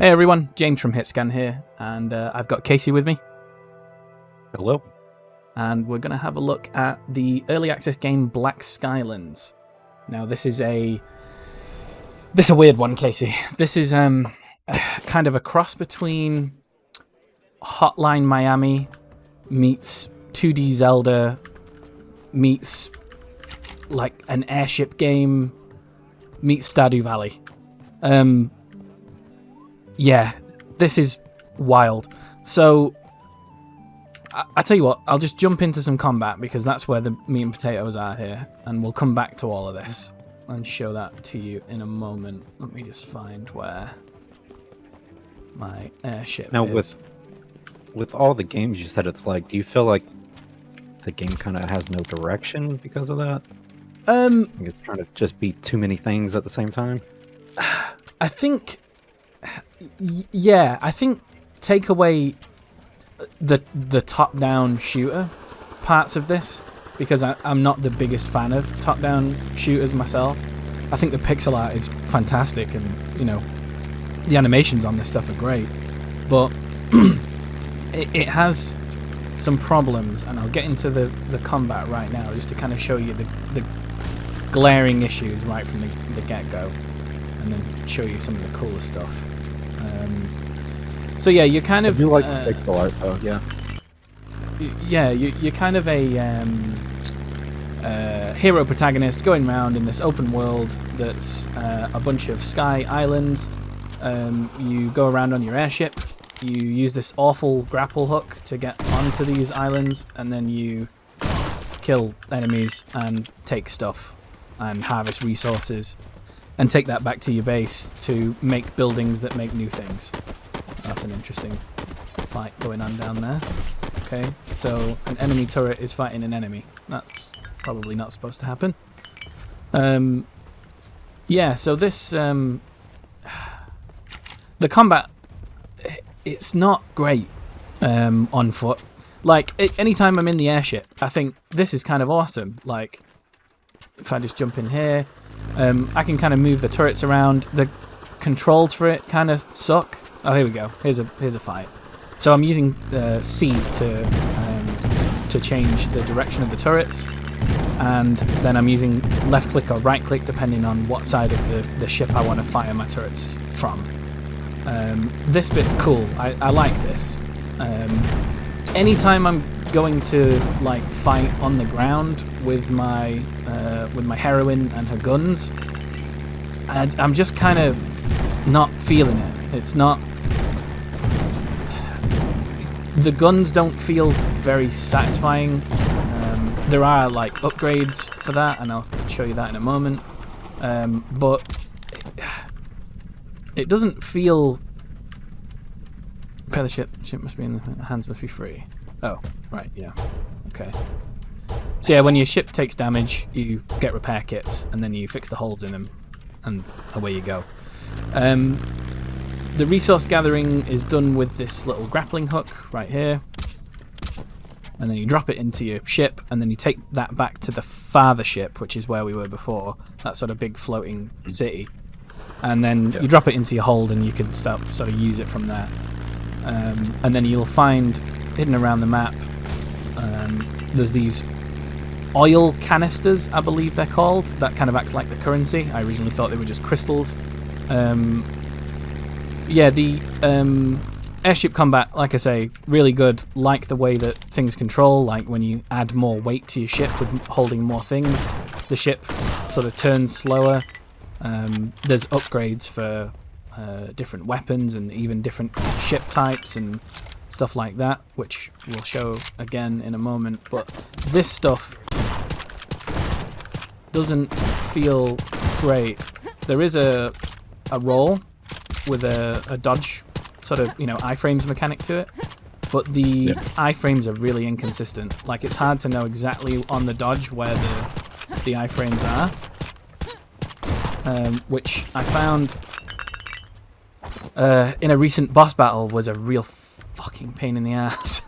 Hey everyone, James from HitScan here, and I've got Casey with me. Hello. And we're going to have a look at the early access game Black Skylands. Now this is a weird one, Casey. This is kind of a cross between Hotline Miami meets 2D Zelda meets like an airship game meets Stardew Valley. Yeah, this is wild. So, I tell you what, I'll just jump into some combat because that's where the meat and potatoes are here, and we'll come back to all of this and show that to you in a moment. Let me just find where my airship Now, is. with all the games you said it's like, do you feel like the game kind of has no direction because of that? Like it's trying to just be too many things at the same time? I think... Yeah, I think take away the top-down shooter parts of this, because I'm not the biggest fan of top-down shooters myself. I think the pixel art is fantastic, and you know the animations on this stuff are great, but it has some problems, and I'll get into the combat right now just to kind of show you the glaring issues right from the get-go, and then show you some of the cooler stuff. So yeah, you're kind of... I do like the pixel art though, yeah. Yeah, you're kind of a hero protagonist going around in this open world that's a bunch of sky islands. You go around on your airship, you use this awful grapple hook to get onto these islands, and then you kill enemies and take stuff and harvest resources and take that back to your base to make buildings that make new things. That's an interesting fight going on down there. Okay, so an enemy turret is fighting an enemy. That's probably not supposed to happen. Yeah, so this... the combat, it's not great on foot. Like, anytime I'm in the airship, I think this is kind of awesome. Like, if I just jump in here, I can kind of move the turrets around. The controls for it kind of suck. Oh, here we go. Here's a fight. So I'm using C to change the direction of the turrets, and then I'm using left click or right click depending on what side of the ship I want to fire my turrets from. This bit's cool. I like this. Anytime I'm going to like fight on the ground with my heroine and her guns, I'm just kind of not feeling it. It's not... The guns don't feel very satisfying. There are like upgrades for that, and I'll show you that in a moment. But it doesn't feel... Repair the ship. Ship must be in the hands must be free. Oh, right, yeah. Okay. So yeah, when your ship takes damage, you get repair kits, and then you fix the holes in them, and away you go. The resource gathering is done with this little grappling hook right here, and then you drop it into your ship, and then you take that back to the father ship, which is where we were before, that sort of big floating city, and then you drop it into your hold, and you can start sort of use it from there. And then you'll find hidden around the map, there's these oil canisters, I believe they're called, that kind of acts like the currency. I originally thought they were just crystals. Yeah, the airship combat, like I say, really good. Like the way that things control, like when you add more weight to your ship with holding more things, the ship sort of turns slower. There's upgrades for different weapons and even different ship types and stuff like that, which we'll show again in a moment. But this stuff doesn't feel great. There is a roll with a dodge sort of, you know, iframes mechanic to it, but the iframes are really inconsistent. Like, it's hard to know exactly on the dodge where the iframes are, which I found in a recent boss battle was a real fucking pain in the ass.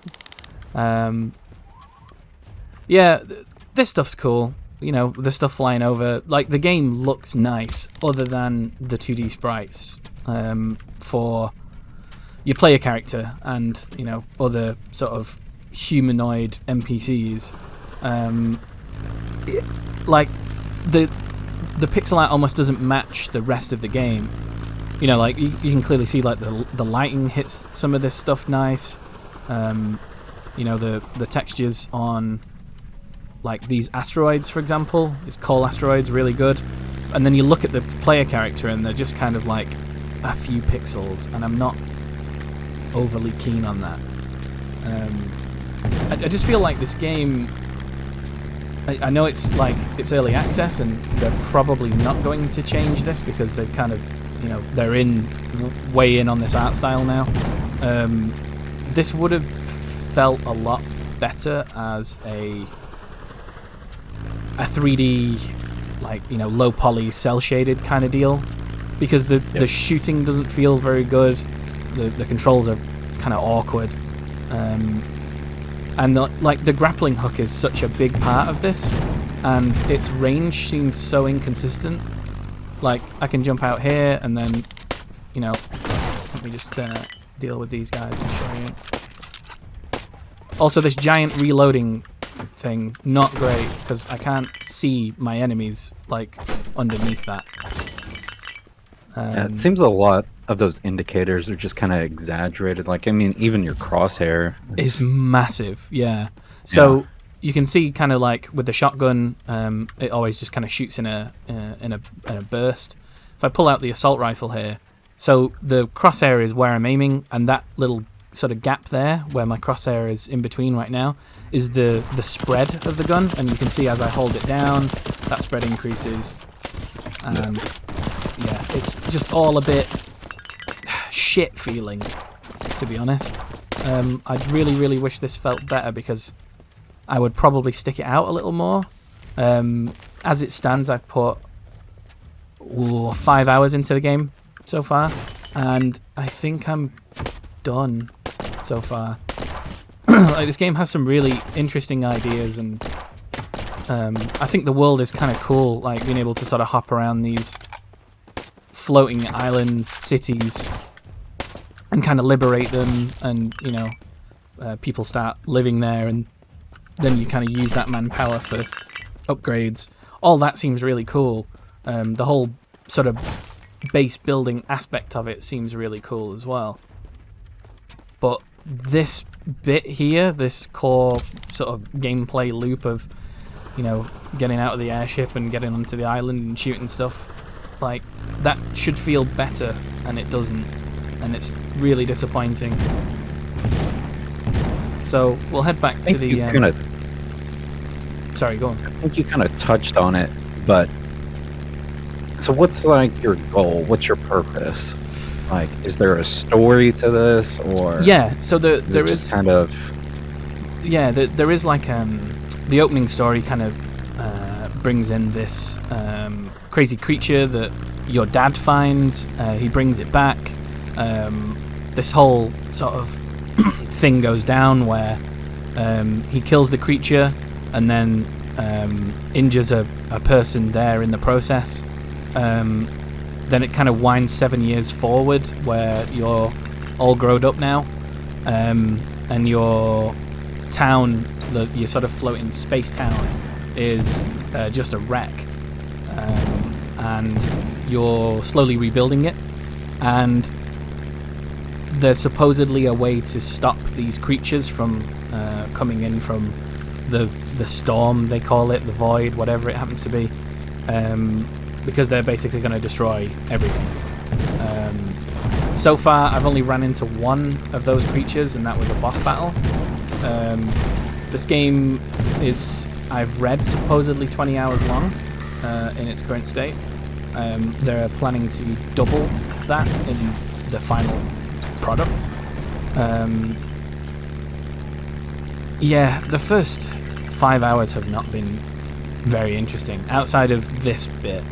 Yeah, this stuff's cool. You know, the stuff flying over. Like, the game looks nice, other than the 2D sprites. For you play a character and, you know, other sort of humanoid NPCs, like the pixel art almost doesn't match the rest of the game. You know, like you can clearly see like the lighting hits some of this stuff nice. You know, the textures on like these asteroids, for example, these coal asteroids, really good. And then you look at the player character and they're just kind of like a few pixels, and I'm not overly keen on that. I just feel like this game, I know it's like it's early access and they're probably not going to change this because they've kind of, you know, they're way in on this art style now. This would have felt a lot better as a 3D, like, you know, low poly cell shaded kind of deal, because the shooting doesn't feel very good. The controls are kind of awkward, and the grappling hook is such a big part of this, and its range seems so inconsistent. Like, I can jump out here and then, you know, let me just deal with these guys and show you. Also, this giant reloading thing, not great, because I can't see my enemies, like, underneath that. Yeah, it seems a lot of those indicators are just kind of exaggerated. Like, I mean, even your crosshair is massive, yeah. So you can see kind of like with the shotgun, it always just kind of shoots in a burst. If I pull out the assault rifle here, so the crosshair is where I'm aiming, and that little sort of gap there where my crosshair is in between right now is the spread of the gun, and you can see as I hold it down, that spread increases. And yeah, it's just all a bit shit feeling, to be honest. I'd really wish this felt better, because I would probably stick it out a little more. As it stands, I've put 5 hours into the game so far, and I think I'm done so far. Like, this game has some really interesting ideas, and I think the world is kind of cool, like being able to sort of hop around these floating island cities and kind of liberate them, and, you know, people start living there, and then you kind of use that manpower for upgrades. All that seems really cool. The whole sort of base building aspect of it seems really cool as well. But this bit here, this core sort of gameplay loop of, you know, getting out of the airship and getting onto the island and shooting stuff, like, that should feel better, and it doesn't, and it's really disappointing. So we'll head back to the sorry, go on. I think you kind of touched on it, but so what's like your goal? What's your purpose? Like, is there a story to this, or yeah? So there is kind of there is like the opening story kind of brings in this crazy creature that your dad finds. He brings it back. This whole sort of thing goes down where he kills the creature and then injures a person there in the process. Then it kind of winds 7 years forward where you're all grown up now, and your town, your sort of floating space town, is just a wreck, and you're slowly rebuilding it, and there's supposedly a way to stop these creatures from coming in from the storm, they call it, the void, whatever it happens to be, because they're basically going to destroy everything. So far, I've only ran into one of those creatures, and that was a boss battle. This game is, I've read, supposedly 20 hours long in its current state. They're planning to double that in the final product. Yeah, the first 5 hours have not been very interesting, outside of this bit,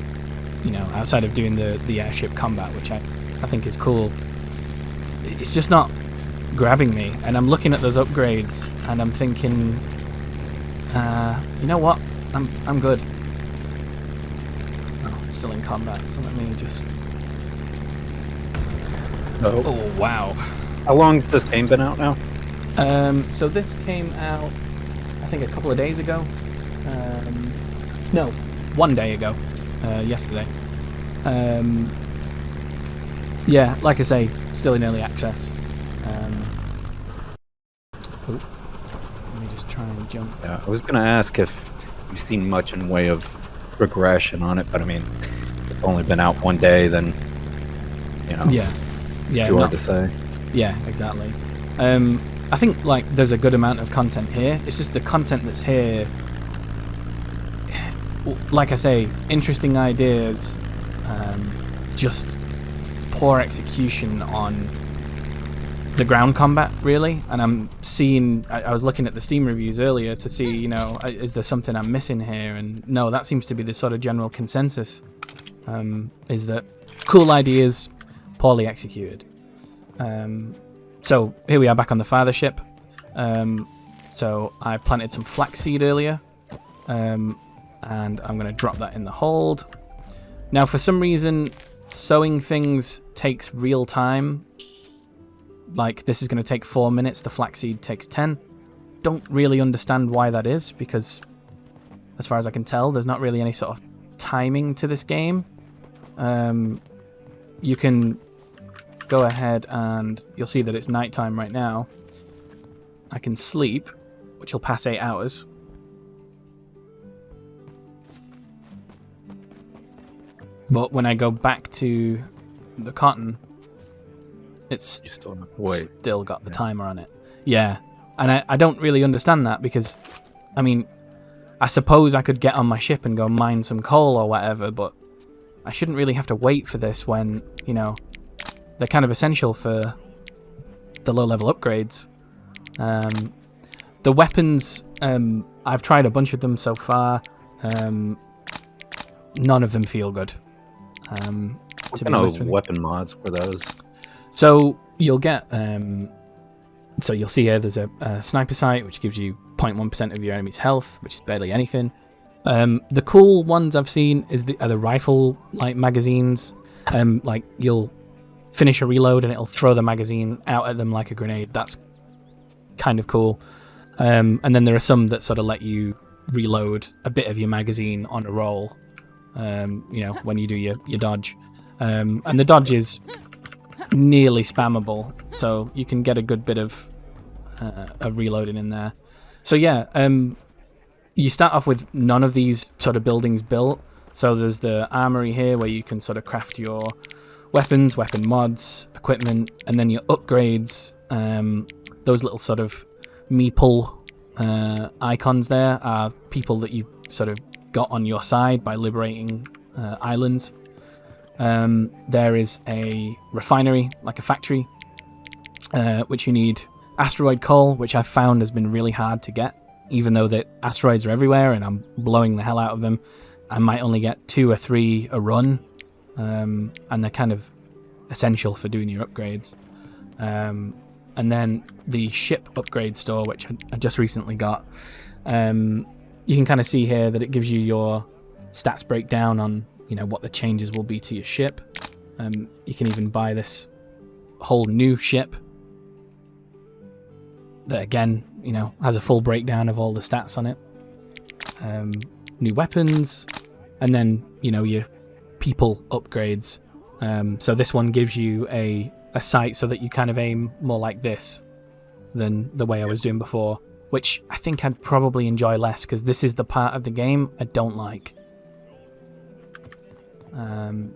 you know, outside of doing the airship combat, which I think is cool. It's just not grabbing me, and I'm looking at those upgrades and I'm thinking, you know what, I'm good. Oh, I'm still in combat, so let me just... Oh wow. How long's this game been out now? So this came out, I think, a couple of days ago. No, 1 day ago. Yesterday. Yeah, like I say, still in early access. Let me just try and jump. Yeah, I was gonna ask if you've seen much in way of regression on it, but I mean, it's only been out 1 day, then Yeah, too hard to say. Yeah, exactly. I think like there's a good amount of content here. It's just the content that's here. Like I say, interesting ideas, just poor execution on the ground combat, really. And I'm seeing, I was looking at the Steam reviews earlier to see, is there something I'm missing here? And no, that seems to be the sort of general consensus, is that cool ideas, poorly executed. So here we are back on the father ship. So I planted some flaxseed earlier, and I'm going to drop that in the hold. Now, for some reason, sowing things takes real time. Like, this is going to take 4 minutes, the flaxseed takes 10. Don't really understand why that is, because as far as I can tell, there's not really any sort of timing to this game. You can go ahead and you'll see that it's nighttime right now. I can sleep, which will pass 8 hours. But when I go back to the cotton, it's still got the timer on it. Yeah, and I don't really understand that, because, I mean, I suppose I could get on my ship and go mine some coal or whatever, but I shouldn't really have to wait for this when, they're kind of essential for the low-level upgrades. The weapons, I've tried a bunch of them so far. None of them feel good. What kind of weapon mods were those? So you'll get, so you'll see here there's a sniper sight, which gives you 0.1% of your enemy's health, which is barely anything. The cool ones I've seen are the rifle magazines. Like, you'll finish a reload and it'll throw the magazine out at them like a grenade. That's kind of cool. And then there are some that sort of let you reload a bit of your magazine on a roll. When you do your dodge. And the dodge is nearly spammable, so you can get a good bit of reloading in there. So yeah, you start off with none of these sort of buildings built. So there's the armory here where you can sort of craft your weapons, weapon mods, equipment, and then your upgrades. Those little sort of meeple icons there are people that you sort of got on your side by liberating islands. There is a refinery, like a factory, which you need asteroid coal, which I've found has been really hard to get. Even though the asteroids are everywhere and I'm blowing the hell out of them, I might only get 2 or 3 a run, and they're kind of essential for doing your upgrades. And then the ship upgrade store, which I just recently got, you can kind of see here that it gives you your stats breakdown on, what the changes will be to your ship. You can even buy this whole new ship that, again, has a full breakdown of all the stats on it. New weapons, and then, your people upgrades. So this one gives you a sight so that you kind of aim more like this than the way I was doing before, which I think I'd probably enjoy less, because this is the part of the game I don't like. And,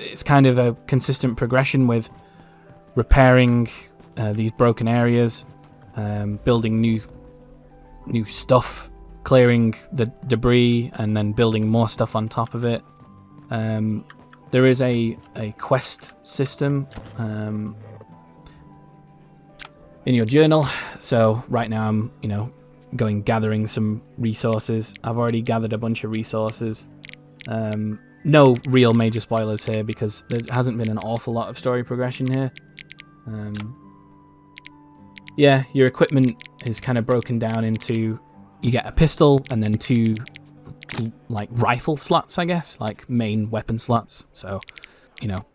it's kind of a consistent progression with repairing these broken areas, building new stuff, clearing the debris, and then building more stuff on top of it. There is a quest system in your journal. So right now I'm, gathering some resources. I've already gathered a bunch of resources. No real major spoilers here, because there hasn't been an awful lot of story progression here. Yeah, your equipment is kind of broken down into, you get a pistol and then 2 like rifle slots, I guess, like main weapon slots. So,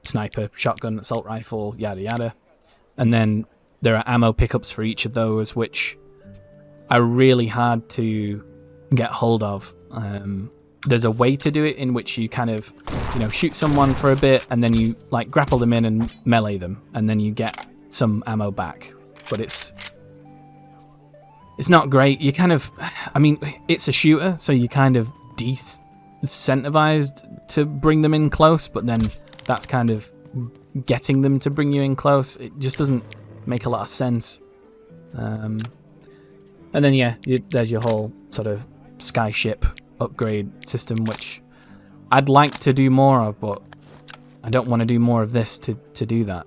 sniper, shotgun, assault rifle, yada yada. And then there are ammo pickups for each of those, which are really hard to get hold of. There's a way to do it in which you kind of, shoot someone for a bit and then you like grapple them in and melee them, and then you get some ammo back. But it's not great. You kind of, it's a shooter, so you kind of decentivized to bring them in close, but then that's kind of getting them to bring you in close. It just doesn't make a lot of sense. And then there's your whole sort of skyship upgrade system, which I'd like to do more of, but I don't want to do more of this to do that.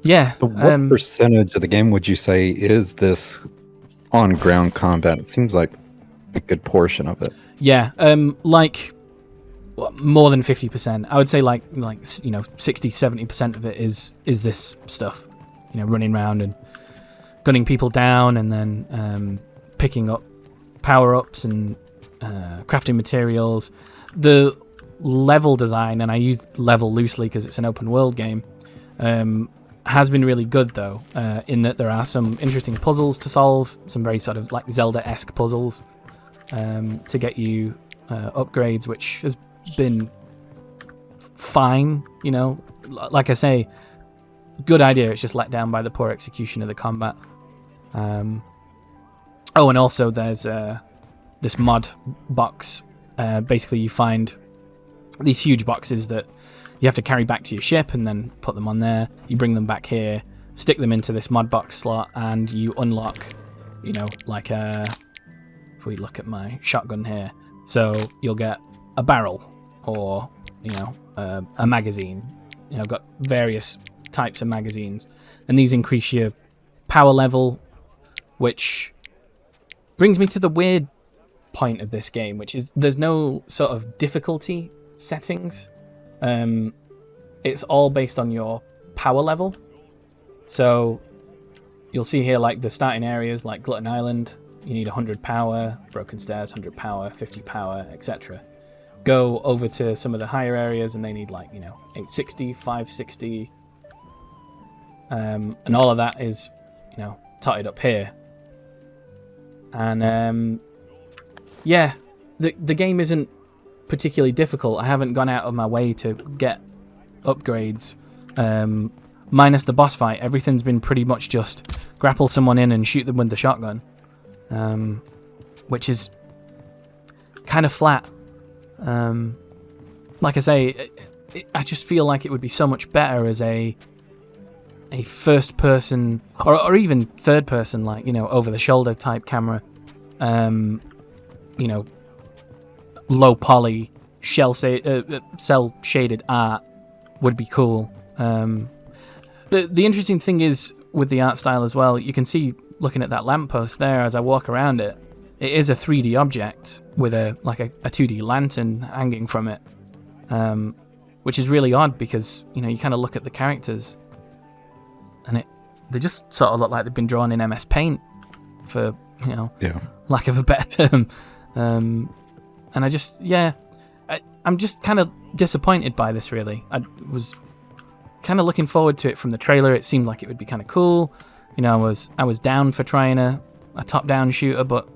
So what percentage of the game would you say is this on-ground combat? It seems like a good portion of it. Yeah, more than 50%. I would say like 60-70% of it is this stuff. Running around and gunning people down, and then picking up power-ups and crafting materials. The level design, and I use level loosely because it's an open world game, has been really good though, in that there are some interesting puzzles to solve, some very sort of like Zelda-esque puzzles to get you upgrades, which has been fine. Like I say, good idea. It's just let down by the poor execution of the combat. And also there's this mod box. Basically, you find these huge boxes that you have to carry back to your ship and then put them on there. You bring them back here, stick them into this mod box slot, and you unlock, if we look at my shotgun here, so you'll get a barrel or, a magazine. I've got various types of magazines, and these increase your power level, which brings me to the weird point of this game, which is there's no sort of difficulty settings. It's all based on your power level. So you'll see here, like the starting areas, like Glutton Island, you need 100 power, Broken Stairs 100 power, 50 power, etc. Go over to some of the higher areas and they need 860, 560, and all of that is totted up here. And the game isn't particularly difficult. I haven't gone out of my way to get upgrades, minus the boss fight. Everything's been pretty much just grapple someone in and shoot them with the shotgun, which is kind of flat. Like I say, I just feel like it would be so much better as a first person or even third person, over the shoulder type camera. Low poly cell shaded art would be cool. The interesting thing is with the art style as well, you can see, looking at that lamppost there as I walk around it, it is a 3D object with a 2D lantern hanging from it, which is really odd because you kind of look at the characters and they just sort of look like they've been drawn in MS Paint, for lack of a better term. And I'm just kind of disappointed by this, really. I was kind of looking forward to it from the trailer. It seemed like it would be kind of cool. I was down for trying a top-down shooter, but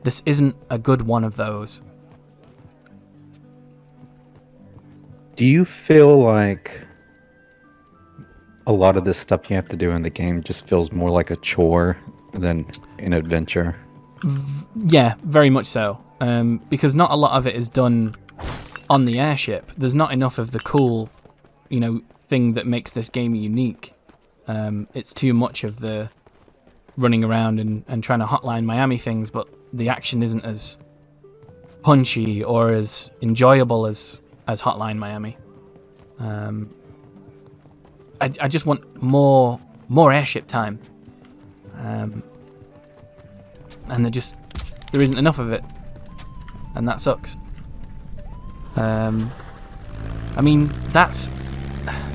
this isn't a good one of those. Do you feel like a lot of this stuff you have to do in the game just feels more like a chore than an adventure? Yeah, very much so. Because not a lot of it is done on the airship. There's not enough of the cool, thing that makes this game unique. It's too much of the running around and trying to Hotline Miami things, but the action isn't as punchy or as enjoyable as Hotline Miami. I just want more airship time, and there isn't enough of it, and that sucks.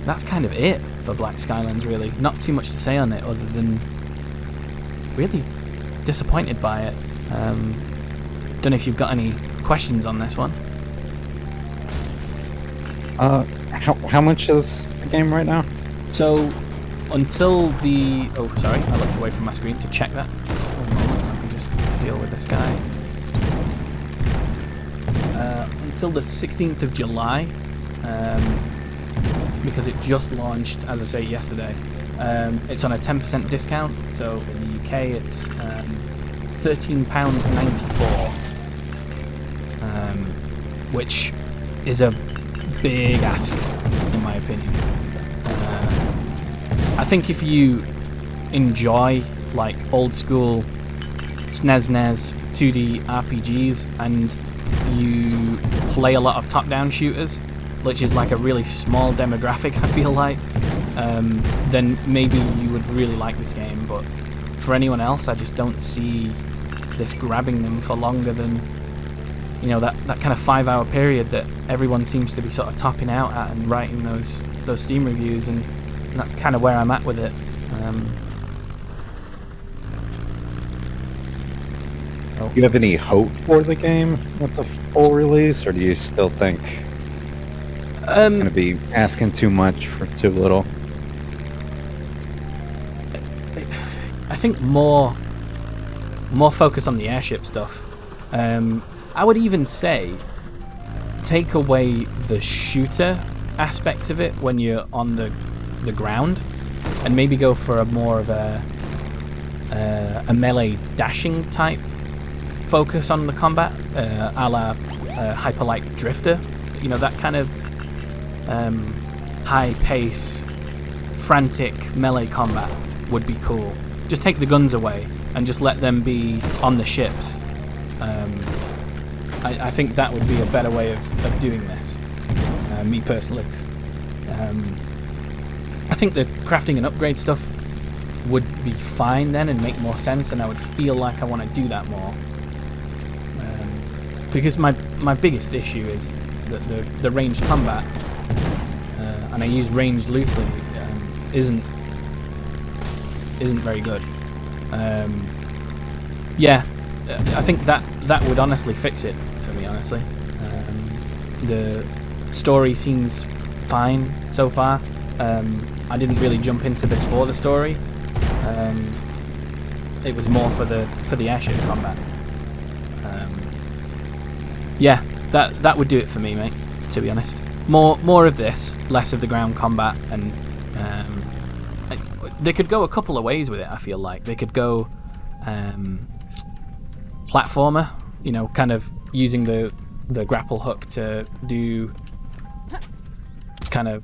That's kind of it for Black Skylands, really. Not too much to say on it other than really disappointed by it. Don't know if you've got any questions on this one. How much is the game right now? So, until the... Oh, sorry, I looked away from my screen to check that. One moment, let me just deal with this guy. Until the 16th of July, because it just launched, as I say, yesterday. It's on a 10% discount, so in the UK it's £13.94, which is a big ask, in my opinion. I think if you enjoy like old school SNES 2D RPGs and you play a lot of top-down shooters, which is like a really small demographic, I feel like, then maybe you would really like this game. But for anyone else, I just don't see this grabbing them for longer than, you know, that kind of 5-hour period that everyone seems to be sort of topping out at and writing those Steam reviews, and that's kind of where I'm at with it. Do you have any hope for the game with the full release, or do you still think it's going to be asking too much for too little? I think more focus on the airship stuff. I would even say take away the shooter aspect of it when you're on the ground, and maybe go for a more of a melee dashing type focus on the combat, a la Hyperlight Drifter. You know, that kind of high pace, frantic melee combat would be cool. Just take the guns away and just let them be on the ships. I think that would be a better way of doing this, me personally. I think the crafting and upgrade stuff would be fine then and make more sense, and I would feel like I want to do that more. Because my biggest issue is that the ranged combat, and I use ranged loosely, isn't very good. Yeah, I think that would honestly fix it for me, honestly. The story seems fine so far. I didn't really jump into this for the story. It was more for the airship combat. Yeah, that would do it for me, mate, to be honest. More of this, less of the ground combat, and they could go a couple of ways with it, I feel like. They could go platformer, you know, kind of using the grapple hook to do kind of,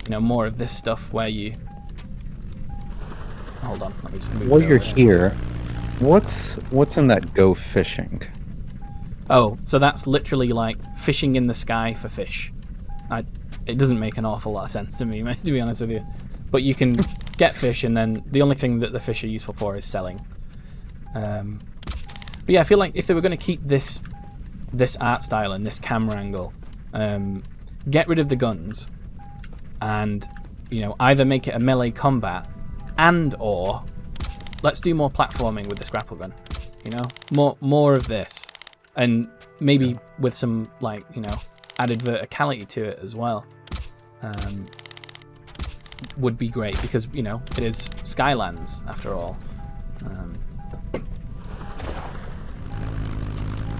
you know, more of this stuff where you... Hold on, let me just move. While you're here, what's in that go fishing? Oh, so that's literally like fishing in the sky for fish. It doesn't make an awful lot of sense to me, mate, to be honest with you. But you can get fish, and then the only thing that the fish are useful for is selling. But yeah, I feel like if they were going to keep this art style and this camera angle, get rid of the guns, and, you know, either make it a melee combat, and or let's do more platforming with this grapple gun. You know, more of this. And maybe with some, like, you know, added verticality to it as well, would be great, because, you know, it is Skylands after all.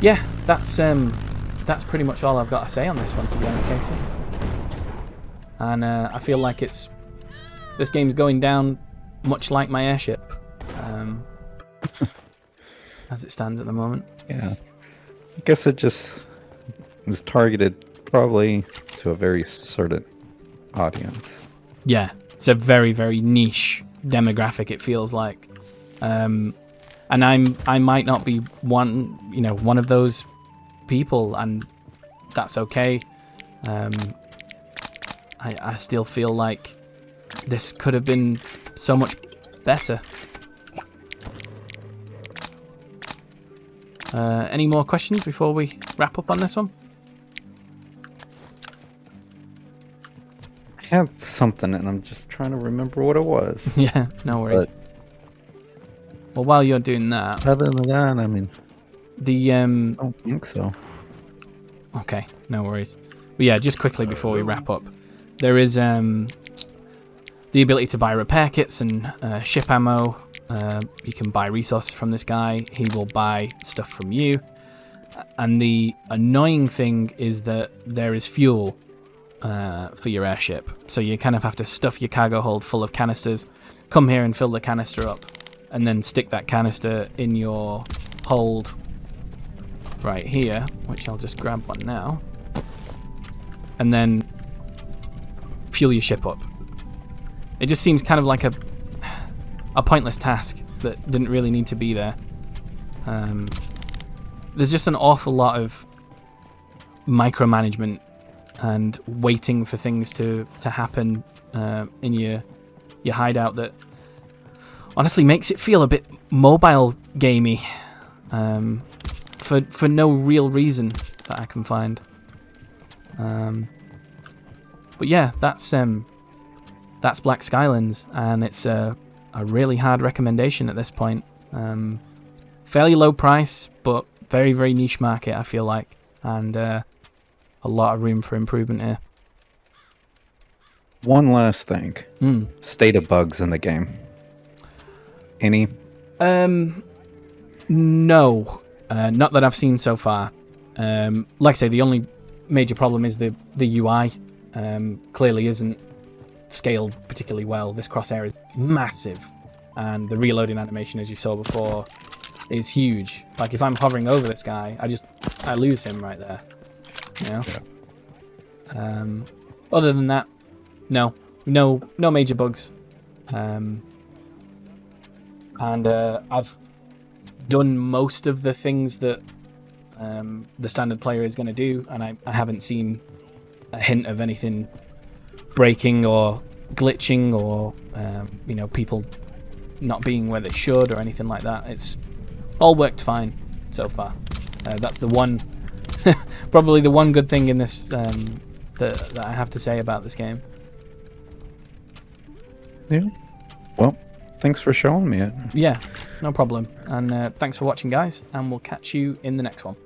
Yeah, that's pretty much all I've got to say on this one, to be honest, Casey. And I feel like this game's going down much like my airship, as it stands at the moment. Yeah. I guess it just was targeted probably to a very certain audience. Yeah, it's a very, very niche demographic, it feels like. And I might not be one of those people, and that's okay. I still feel like this could have been so much better. Any more questions before we wrap up on this one? I had something, and I'm just trying to remember what it was. Yeah, no worries. Well, while you're doing that, Other than that, I mean, the I don't think so. Okay, no worries. But yeah, just quickly before we wrap up, there is the ability to buy repair kits and ship ammo. You can buy resources from this guy. He will buy stuff from you. And the annoying thing is that there is fuel for your airship. So you kind of have to stuff your cargo hold full of canisters, come here and fill the canister up, and then stick that canister in your hold right here, which I'll just grab one now, and then fuel your ship up. It just seems kind of like a pointless task that didn't really need to be there. There's just an awful lot of micromanagement and waiting for things to happen in your hideout that honestly makes it feel a bit mobile gamey for no real reason that I can find. But yeah, that's Black Skylands, and it's a really hard recommendation at this point. Fairly low price, but very, very niche market, I feel like, and a lot of room for improvement here. One last thing. State of bugs in the game. Any? No. Not that I've seen so far. Like I say, the only major problem is the UI. Clearly isn't scaled particularly well. This crosshair is massive, and the reloading animation, as you saw before, is huge. Like if I'm hovering over this guy, I lose him right there. You know? Yeah. Other than that, no major bugs. And I've done most of the things that the standard player is going to do, and I haven't seen a hint of anything breaking or glitching or people not being where they should or anything like that. It's all worked fine so far. That's the one, probably the one good thing in this that I have to say about this game. Yeah. Well, thanks for showing me it. Yeah, no problem. And thanks for watching, guys, and we'll catch you in the next one.